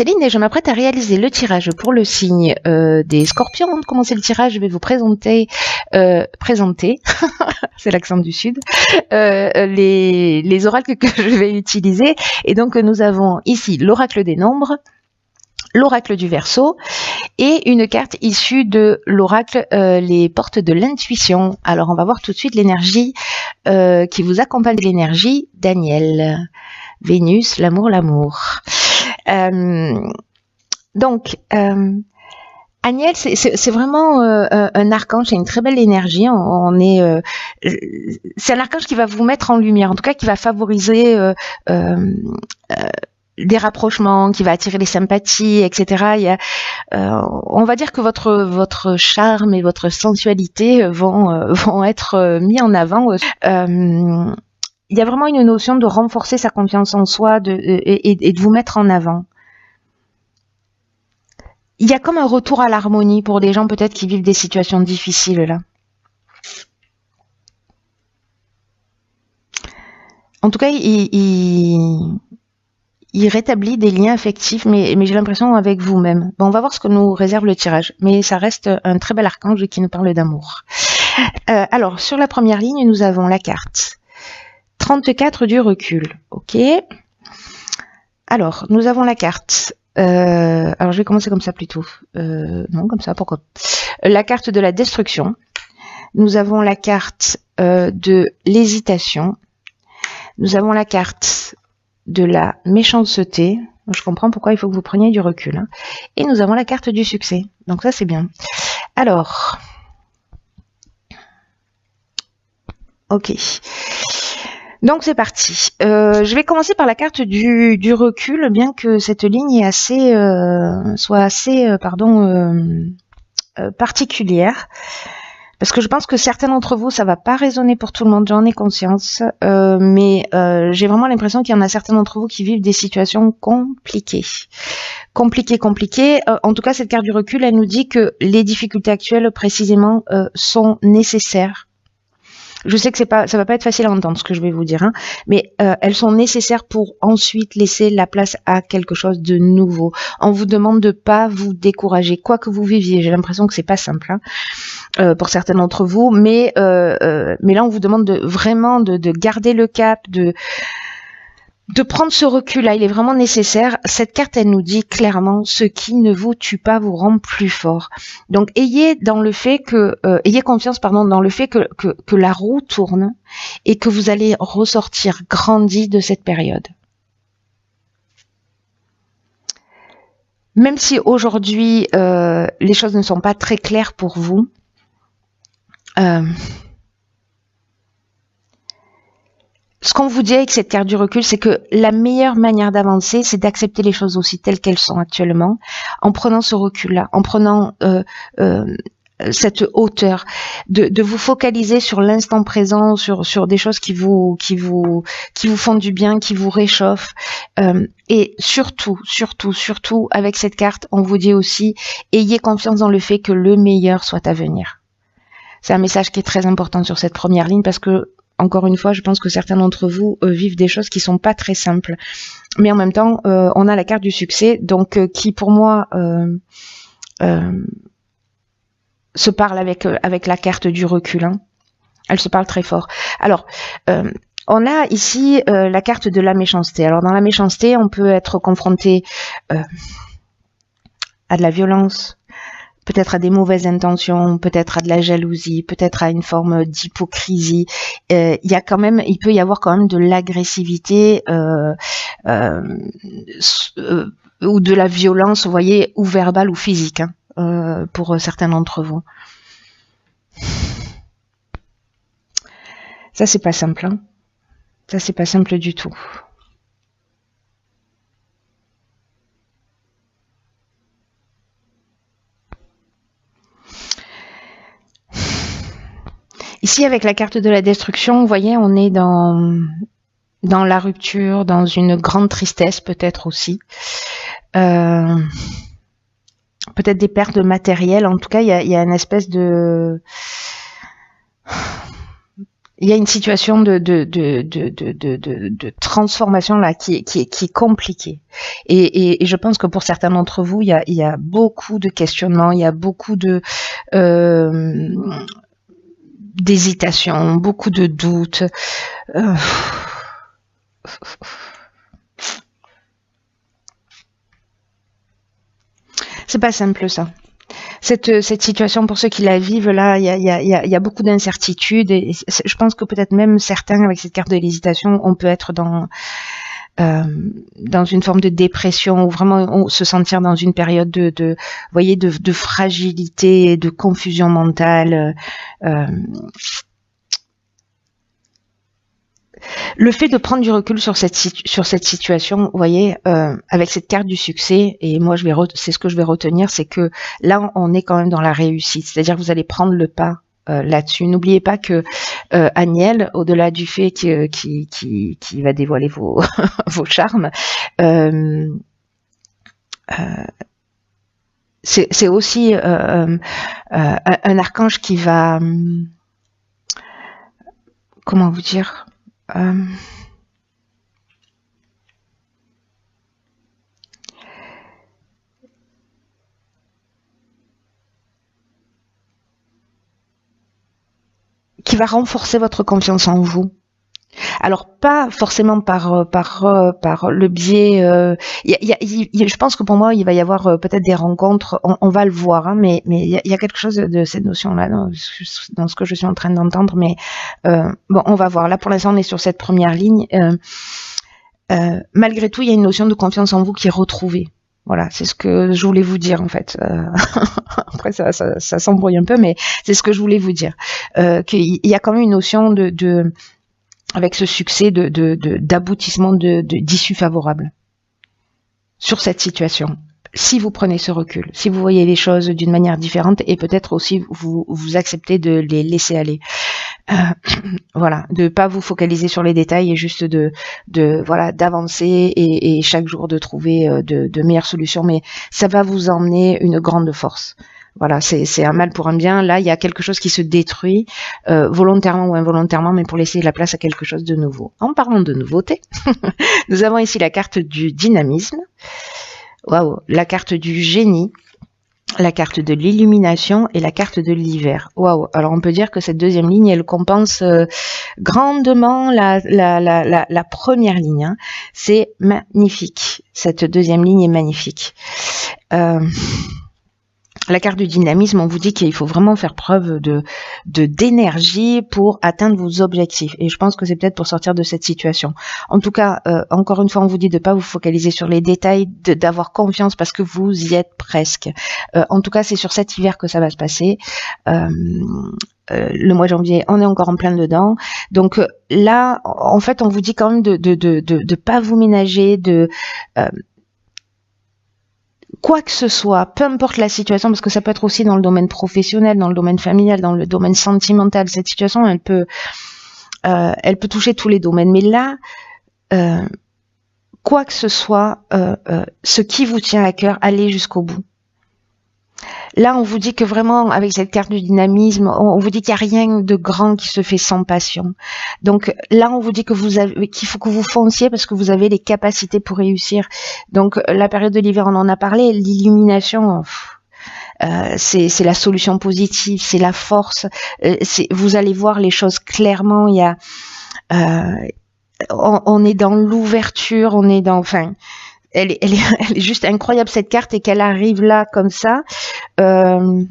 Céline et je m'apprête à réaliser le tirage pour le signe des Scorpions. Avant de commencer le tirage, je vais vous présenter, c'est l'accent du Sud, les oracles que je vais utiliser. Et donc nous avons ici l'oracle des nombres, l'oracle du Verseau et une carte issue de l'oracle les portes de l'intuition. Alors on va voir tout de suite l'énergie qui vous accompagne, l'énergie Daniel. Vénus, l'amour. Donc, Aniel, c'est vraiment un archange, c'est une très belle énergie. C'est un archange qui va vous mettre en lumière, en tout cas qui va favoriser des rapprochements, qui va attirer les sympathies, etc. On va dire que votre charme et votre sensualité vont être mis en avant. Il y a vraiment une notion de renforcer sa confiance en soi et de vous mettre en avant. Il y a comme un retour à l'harmonie pour des gens peut-être qui vivent des situations difficiles là. En tout cas, il rétablit des liens affectifs, mais j'ai l'impression avec vous-même. Bon, on va voir ce que nous réserve le tirage, mais ça reste un très bel archange qui nous parle d'amour. Alors, sur la première ligne, nous avons la carte 34 du recul, ok. Alors, nous avons la carte. Alors, je vais commencer comme ça plutôt. Non, comme ça, pourquoi? La carte de la destruction. Nous avons la carte de l'hésitation. Nous avons la carte de la méchanceté. Je comprends pourquoi il faut que vous preniez du recul. Hein. Et nous avons la carte du succès. Donc ça, c'est bien. Alors, ok. Donc c'est parti. Je vais commencer par la carte du recul, bien que cette ligne est soit assez particulière, parce que je pense que certains d'entre vous, ça va pas résonner pour tout le monde, j'en ai conscience, mais j'ai vraiment l'impression qu'il y en a certains d'entre vous qui vivent des situations compliquées. En tout cas, cette carte du recul, elle nous dit que les difficultés actuelles, précisément, sont nécessaires. Je sais que ça va pas être facile à entendre ce que je vais vous dire, hein, mais elles sont nécessaires pour ensuite laisser la place à quelque chose de nouveau. On vous demande de pas vous décourager, quoi que vous viviez. J'ai l'impression que c'est pas simple hein, pour certains d'entre vous, mais là on vous demande vraiment de garder le cap, de prendre ce recul-là, il est vraiment nécessaire. Cette carte, elle nous dit clairement, ce qui ne vous tue pas vous rend plus fort. Donc, ayez confiance, dans le fait que la roue tourne et que vous allez ressortir grandi de cette période. Même si aujourd'hui, les choses ne sont pas très claires pour vous, ce qu'on vous dit avec cette carte du recul, c'est que la meilleure manière d'avancer, c'est d'accepter les choses aussi telles qu'elles sont actuellement, en prenant ce recul-là, en prenant cette hauteur, de vous focaliser sur l'instant présent, sur des choses qui vous font du bien, qui vous réchauffent, et surtout, avec cette carte, on vous dit aussi, ayez confiance dans le fait que le meilleur soit à venir. C'est un message qui est très important sur cette première ligne parce que encore une fois, je pense que certains d'entre vous vivent des choses qui sont pas très simples. Mais en même temps, on a la carte du succès, donc qui pour moi se parle avec la carte du recul. Hein. Elle se parle très fort. Alors, on a ici la carte de la méchanceté. Alors dans la méchanceté, on peut être confronté à de la violence, peut-être à des mauvaises intentions, peut-être à de la jalousie, peut-être à une forme d'hypocrisie. Il peut y avoir quand même de l'agressivité ou de la violence, vous voyez, ou verbale ou physique, hein, pour certains d'entre vous. Ça, c'est pas simple. Hein. Ça, c'est pas simple du tout. Ici, avec la carte de la destruction, vous voyez, on est dans la rupture, dans une grande tristesse peut-être aussi. Peut-être des pertes de matériel. En tout cas, il y a une espèce de... il y a une situation de transformation là qui est compliquée. Et je pense que pour certains d'entre vous, il y a beaucoup de questionnements, il y a beaucoup d'hésitation, beaucoup de doutes. C'est pas simple ça. Cette situation, pour ceux qui la vivent, là, il y a beaucoup d'incertitudes. Et je pense que peut-être même certains, avec cette carte de l'hésitation, on peut être dans une forme de dépression ou vraiment se sentir dans une période vous voyez, de fragilité, de confusion mentale. Le fait de prendre du recul sur cette situation, vous voyez, avec cette carte du succès, et moi c'est ce que je vais retenir, c'est que là on est quand même dans la réussite, c'est-à-dire que vous allez prendre le pas là-dessus. N'oubliez pas que Aniel, au-delà du fait qui va dévoiler vos vos charmes, c'est aussi un archange qui va, comment vous dire, qui va renforcer votre confiance en vous. Alors pas forcément par le biais. Je pense que pour moi il va y avoir peut-être des rencontres. On va le voir, hein, mais il y a quelque chose de cette notion-là dans ce que je suis en train d'entendre. Mais bon, on va voir. Là pour l'instant on est sur cette première ligne. Malgré tout, il y a une notion de confiance en vous qui est retrouvée. Voilà, c'est ce que je voulais vous dire en fait. Après ça s'embrouille un peu, mais c'est ce que je voulais vous dire. Qu'il y a quand même une notion avec ce succès d'aboutissement d'issue favorable sur cette situation. Si vous prenez ce recul, si vous voyez les choses d'une manière différente et peut-être aussi vous acceptez de les laisser aller. Voilà, de pas vous focaliser sur les détails et juste voilà, d'avancer et chaque jour de trouver de meilleures solutions, mais ça va vous emmener une grande force. Voilà, c'est un mal pour un bien. Là, il y a quelque chose qui se détruit, volontairement ou involontairement, mais pour laisser la place à quelque chose de nouveau. En parlant de nouveauté, nous avons ici la carte du dynamisme, waouh, la carte du génie, la carte de l'illumination et la carte de l'hiver. Waouh! Alors on peut dire que cette deuxième ligne, elle compense grandement la première ligne. Hein. C'est magnifique. Cette deuxième ligne est magnifique. La carte du dynamisme, on vous dit qu'il faut vraiment faire preuve d'énergie pour atteindre vos objectifs. Et je pense que c'est peut-être pour sortir de cette situation. En tout cas, encore une fois, on vous dit de ne pas vous focaliser sur les détails, d'avoir confiance parce que vous y êtes presque. En tout cas, c'est sur cet hiver que ça va se passer. Le mois de janvier, on est encore en plein dedans. Donc là, en fait, on vous dit quand même de pas vous ménager, quoi que ce soit, peu importe la situation, parce que ça peut être aussi dans le domaine professionnel, dans le domaine familial, dans le domaine sentimental. Cette situation, elle peut toucher tous les domaines. Mais là, quoi que ce soit, ce qui vous tient à cœur, allez jusqu'au bout. Là, on vous dit que vraiment, avec cette carte du dynamisme, on vous dit qu'il n'y a rien de grand qui se fait sans passion. Donc là, on vous dit qu'il faut que vous fonciez parce que vous avez les capacités pour réussir. Donc la période de l'hiver, on en a parlé, l'illumination, c'est la solution positive, c'est la force. Vous allez voir les choses clairement. Il y a, on est dans l'ouverture, on est dans, enfin. Elle est juste incroyable cette carte et qu'elle arrive là comme ça. On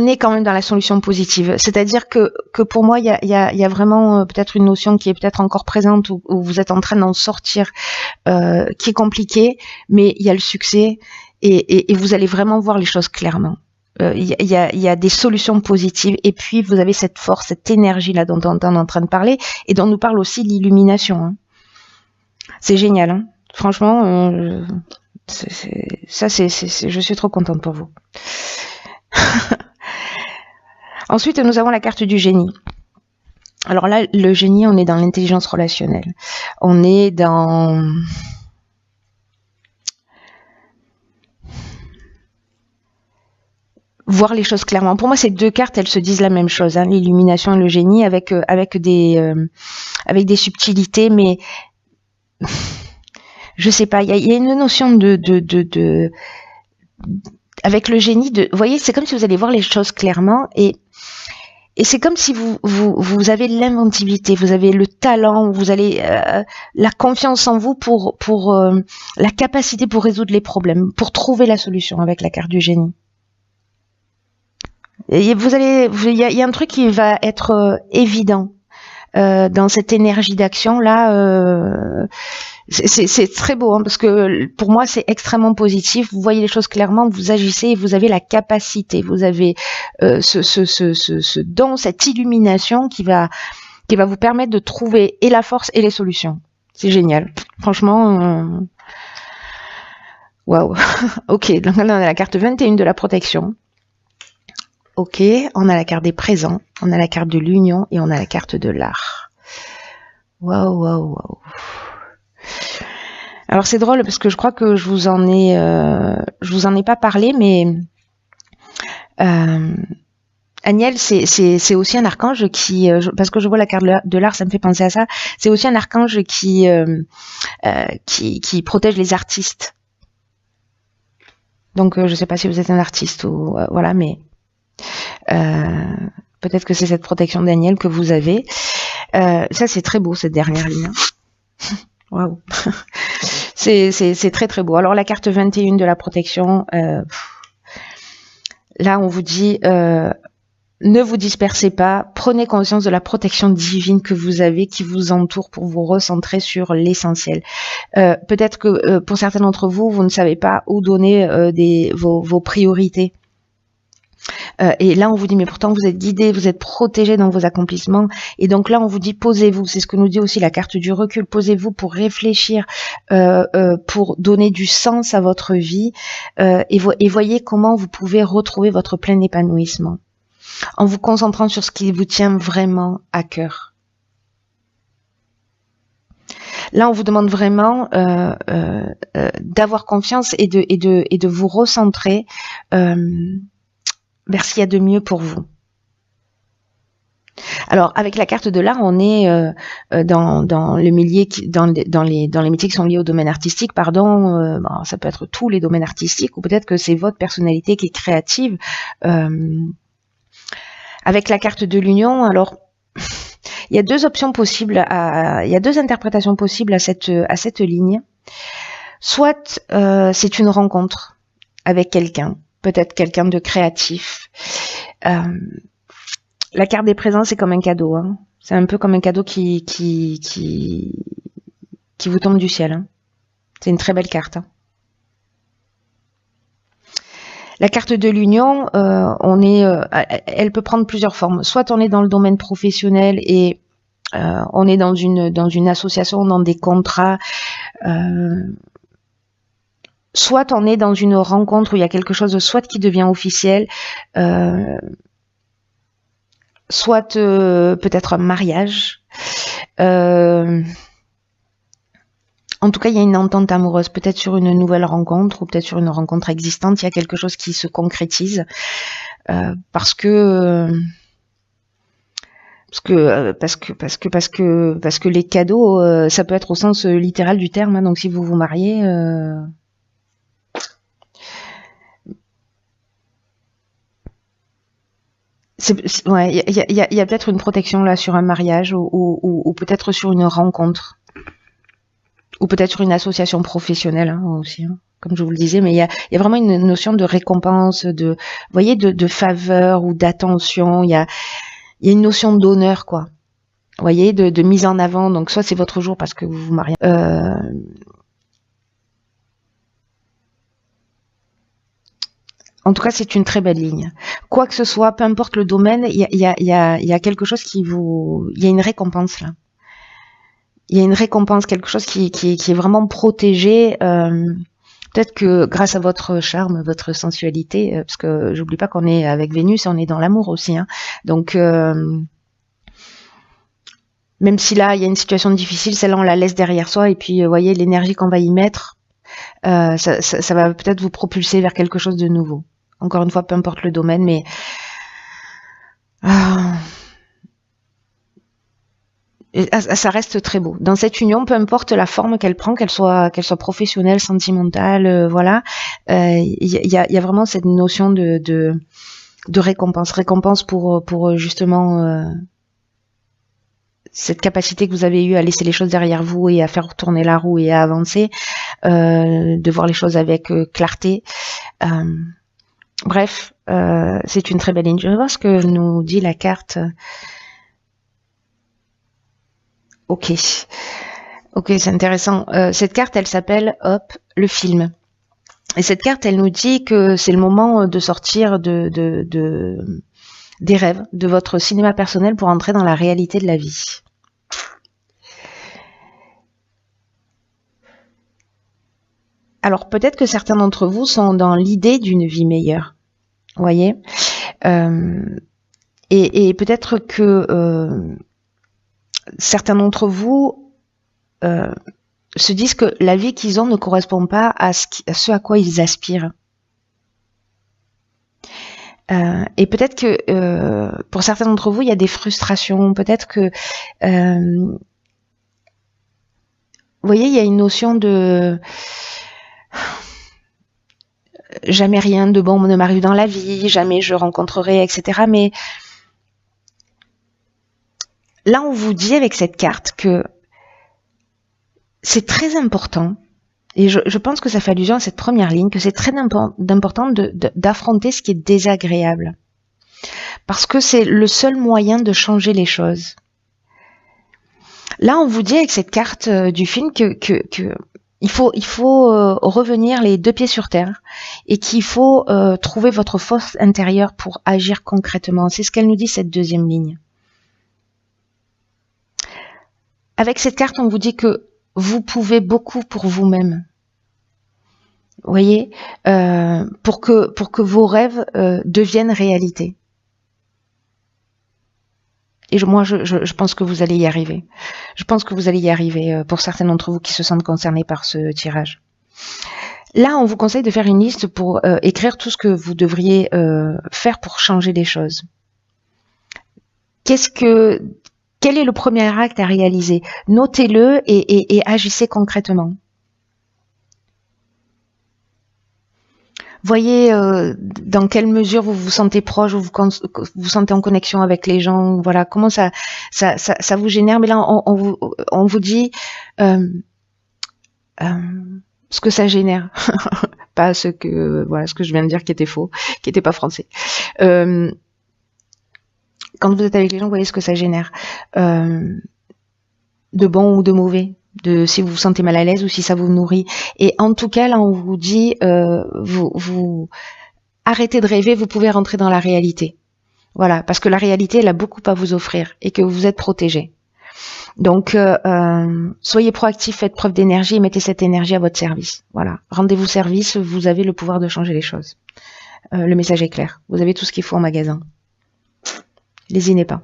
est quand même dans la solution positive. C'est-à-dire que pour moi, il y a vraiment peut-être une notion qui est peut-être encore présente où vous êtes en train d'en sortir, qui est compliquée, mais il y a le succès et vous allez vraiment voir les choses clairement. Il y a des solutions positives et puis vous avez cette force, cette énergie là dont on est en train de parler et dont nous parle aussi l'illumination. Hein. C'est génial, hein. Franchement, je suis trop contente pour vous. Ensuite, nous avons la carte du génie. Alors là, le génie, on est dans l'intelligence relationnelle. On est dans... voir les choses clairement. Pour moi, ces deux cartes, elles se disent la même chose, hein, l'illumination et le génie, avec des subtilités, mais je sais pas, il y a une notion de avec le génie, vous voyez, c'est comme si vous allez voir les choses clairement, et c'est comme si vous avez l'inventivité, vous avez le talent, vous avez la confiance en vous pour la capacité pour résoudre les problèmes, pour trouver la solution avec la carte du génie. Et il y a un truc qui va être évident dans cette énergie d'action là. C'est très beau, hein, parce que pour moi c'est extrêmement positif. Vous voyez les choses clairement, vous agissez et vous avez la capacité, vous avez ce don, cette illumination qui va vous permettre de trouver et la force et les solutions. C'est génial, franchement. Waouh. Ok, donc là on a la carte 21 de la protection. Ok, on a la carte des présents, on a la carte de l'union et on a la carte de l'art. Waouh, waouh, waouh. Alors c'est drôle parce que je crois que je vous en ai pas parlé, mais Aniel, c'est aussi un archange qui, parce que je vois la carte de l'art, ça me fait penser à ça. C'est aussi un archange qui protège les artistes. Donc je sais pas si vous êtes un artiste ou voilà, mais peut-être que c'est cette protection d'Aniel que vous avez. Ça c'est très beau cette dernière ligne. Waouh. C'est très très beau. Alors la carte 21 de la protection, là on vous dit ne vous dispersez pas, prenez conscience de la protection divine que vous avez, qui vous entoure pour vous recentrer sur l'essentiel. Peut-être que pour certains d'entre vous, vous ne savez pas où donner vos priorités. Et là, on vous dit, mais pourtant, vous êtes guidé, vous êtes protégé dans vos accomplissements. Et donc là, on vous dit, posez-vous. C'est ce que nous dit aussi la carte du recul. Posez-vous pour réfléchir, pour donner du sens à votre vie. Et voyez comment vous pouvez retrouver votre plein épanouissement en vous concentrant sur ce qui vous tient vraiment à cœur. Là, on vous demande vraiment d'avoir confiance et de vous recentrer vers ce qu'il y a de mieux pour vous. Alors, avec la carte de l'art, on est dans les métiers qui sont liés au domaine artistique, pardon. Bon, ça peut être tous les domaines artistiques, ou peut-être que c'est votre personnalité qui est créative. Avec la carte de l'union, alors il y a deux options possibles, il y a deux interprétations possibles à cette ligne. Soit c'est une rencontre avec quelqu'un, peut-être quelqu'un de créatif. La carte des présents, c'est comme un cadeau. Hein. C'est un peu comme un cadeau qui vous tombe du ciel. Hein. C'est une très belle carte. Hein. La carte de l'union, elle peut prendre plusieurs formes. Soit on est dans le domaine professionnel et on est dans une association, dans des contrats. Soit on est dans une rencontre où il y a quelque chose de soit qui devient officiel, soit peut-être un mariage. En tout cas, il y a une entente amoureuse, peut-être sur une nouvelle rencontre ou peut-être sur une rencontre existante. Il y a quelque chose qui se concrétise parce que les cadeaux, ça peut être au sens littéral du terme. Hein, donc, si vous vous mariez, ouais, il y a peut-être une protection là sur un mariage ou peut-être sur une rencontre. Ou peut-être sur une association professionnelle hein, aussi, hein, comme je vous le disais, mais il y a vraiment une notion de récompense, vous voyez, de faveur ou d'attention. Il y a une notion d'honneur, quoi. Vous voyez, de mise en avant. Donc soit c'est votre jour parce que vous vous mariez. En tout cas, c'est une très belle ligne. Quoi que ce soit, peu importe le domaine, il y a quelque chose il y a une récompense là. Il y a une récompense, quelque chose qui est vraiment protégé. Peut-être que grâce à votre charme, votre sensualité, parce que j'oublie pas qu'on est avec Vénus et on est dans l'amour aussi. Hein. Donc, même si là, il y a une situation difficile, celle-là, on la laisse derrière soi. Et puis, vous voyez, l'énergie qu'on va y mettre, ça va peut-être vous propulser vers quelque chose de nouveau. Encore une fois, peu importe le domaine, mais ça reste très beau. Dans cette union, peu importe la forme qu'elle prend, qu'elle soit professionnelle, sentimentale, voilà, il y a vraiment cette notion de récompense pour justement cette capacité que vous avez eue à laisser les choses derrière vous et à faire tourner la roue et à avancer, de voir les choses avec clarté. Bref, c'est une très belle ligne. Je vais voir ce que nous dit la carte. Ok, c'est intéressant. Cette carte, elle s'appelle, le film. Et cette carte, elle nous dit que c'est le moment de sortir des rêves, de votre cinéma personnel pour entrer dans la réalité de la vie. Alors peut-être que certains d'entre vous sont dans l'idée d'une vie meilleure, vous voyez, et peut-être que certains d'entre vous se disent que la vie qu'ils ont ne correspond pas à ce à quoi ils aspirent. Et peut-être que pour certains d'entre vous, il y a des frustrations. Peut-être que, vous voyez, il y a une notion de jamais rien de bon ne m'arrive dans la vie, jamais je rencontrerai, etc. Mais là, on vous dit avec cette carte que c'est très important, et je pense que ça fait allusion à cette première ligne, que c'est très important d'affronter ce qui est désagréable. Parce que c'est le seul moyen de changer les choses. Là, on vous dit avec cette carte du film que il faut revenir les deux pieds sur terre et qu'il faut trouver votre force intérieure pour agir concrètement. C'est ce qu'elle nous dit, cette deuxième ligne. Avec cette carte, on vous dit que vous pouvez beaucoup pour vous-même. Vous voyez, pour que vos rêves deviennent réalité. Et moi, je pense que vous allez y arriver. Je pense que vous allez y arriver pour certains d'entre vous qui se sentent concernés par ce tirage. Là, on vous conseille de faire une liste pour écrire tout ce que vous devriez faire pour changer les choses. Quel est le premier acte à réaliser? Notez-le et agissez concrètement. Voyez dans quelle mesure vous vous sentez proche, vous vous sentez en connexion avec les gens, voilà, comment ça vous génère. Mais là, on vous dit ce que ça génère, pas ce que je viens de dire qui était faux, qui était pas français. Quand vous êtes avec les gens, vous voyez ce que ça génère, de bon ou de mauvais, de si vous vous sentez mal à l'aise ou si ça vous nourrit. Et en tout cas, là, on vous dit, vous arrêtez de rêver, vous pouvez rentrer dans la réalité. Voilà, parce que la réalité, elle a beaucoup à vous offrir et que vous êtes protégé. Donc, soyez proactif, faites preuve d'énergie et mettez cette énergie à votre service. Voilà, rendez-vous service, vous avez le pouvoir de changer les choses. Le message est clair, vous avez tout ce qu'il faut en magasin. Lésinez pas.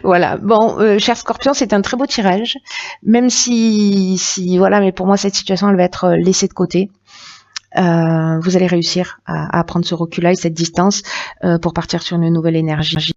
Voilà, bon, cher Scorpion, c'est un très beau tirage, même si voilà, mais pour moi cette situation elle va être laissée de côté. Vous allez réussir à prendre ce recul-là et cette distance pour partir sur une nouvelle énergie.